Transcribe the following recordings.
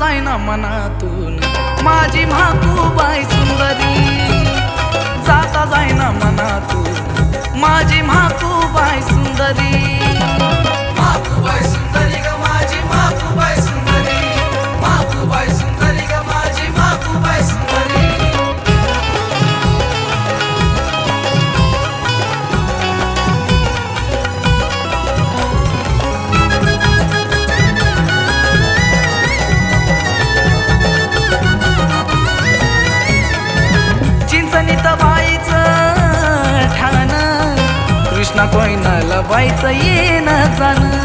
जाईना मनातून माझी म्हाकूबाई सुंदरी, जाता जाईना मनातून माझी म्हाकूबाई सुंदरी। म्हाकूबाई सुंदरी ग माझी म्हाकूबाई सुंदरी, म्हाकूबाई सुंदरी ग माझी म्हाकूबाई सुंदरी। चिंचणीत बाईचं ठाण, कृष्णा कोयनाला बाईचं येणं जाणं।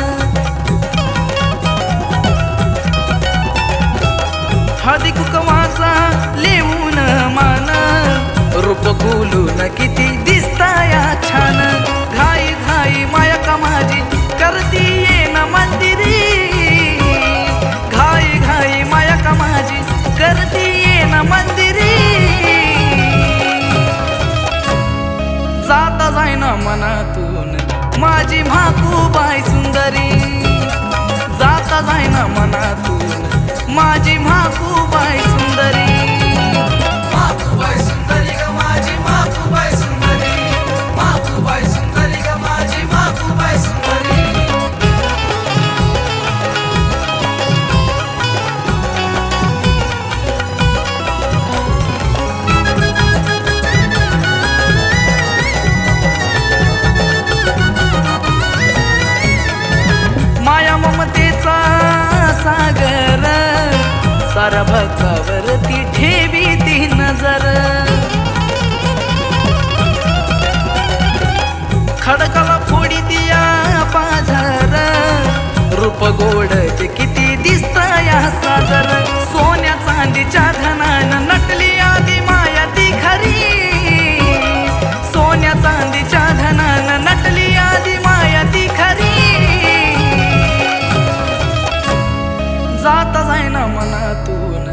हळदी कुंकवाचा लिहून मान, रूप गुलून किती दिसताया छान। घाई घाई माया का माझी करती येणं मंदिरी, घाई घाई माया का माझी करती येणं मंदिरी। जाता जाईना मनातून माझी म्हाकूबाई सुंदरी, जाता जाईना मनातून माझी म्हाकूबाई सुंदरी। म्हाकूबाई सुंदरी ग माझी म्हाकूबाई सुंदरी, म्हाकूबाई सुंदरी ग माझी म्हाकूबाई सुंदरी। माया ममतेचा सागर, सारा भक्तावरती ठेवी ती नजर। खडकाला फोडी दिया पाझर, रूप गोड ते किती दिसतया साजर। सोन्या चांदीच्या धनानं नटली आधी माया ती खरी, सोन्या चांदीच्या धनानं नटली आधी माया ती खरी। जाता जाईना मनातून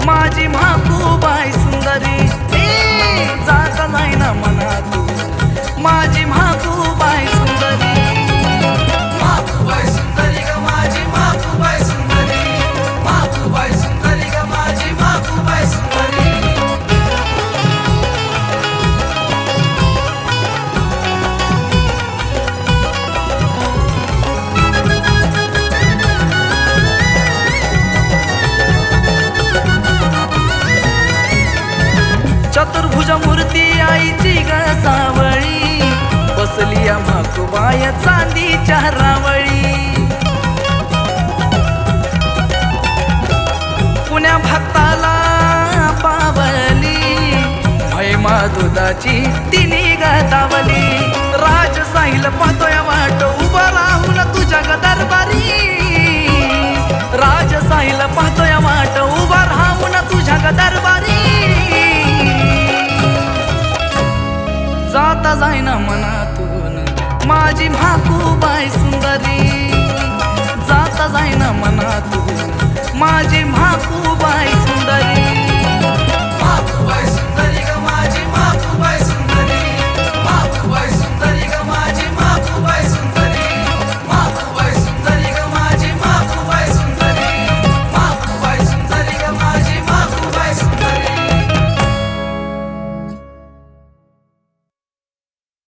माझी म्हाकूबाई सुंदरी, जाता जाईना मनातून माझी म्हाकूबाई सुंदरी। म्हाकूबाई सुंदरी ग माझी म्हाकूबाई सुंदरी, म्हाकूबाई सुंदरी ग माझी म्हाकूबाई सुंदरी। चतुर्भुज मूर्ती आईची ग सावळी, बसली या म्हाकूबाई चांदीच्या रावळी। पुण्या भक्ताला पावली, महिमा दुधाची तिने गतावली। राजसाहिल पाहतोय वाट उभा राहून तुझ्या ग दरबारी, राजसाहिल पाहतोय वाट उभा राहून तुझ्या ग दरबारी। जाता जाईना मनातून माझी म्हाकूबाई सुंदरी, जाता जाईना मनातून माझी म्हाकूबाई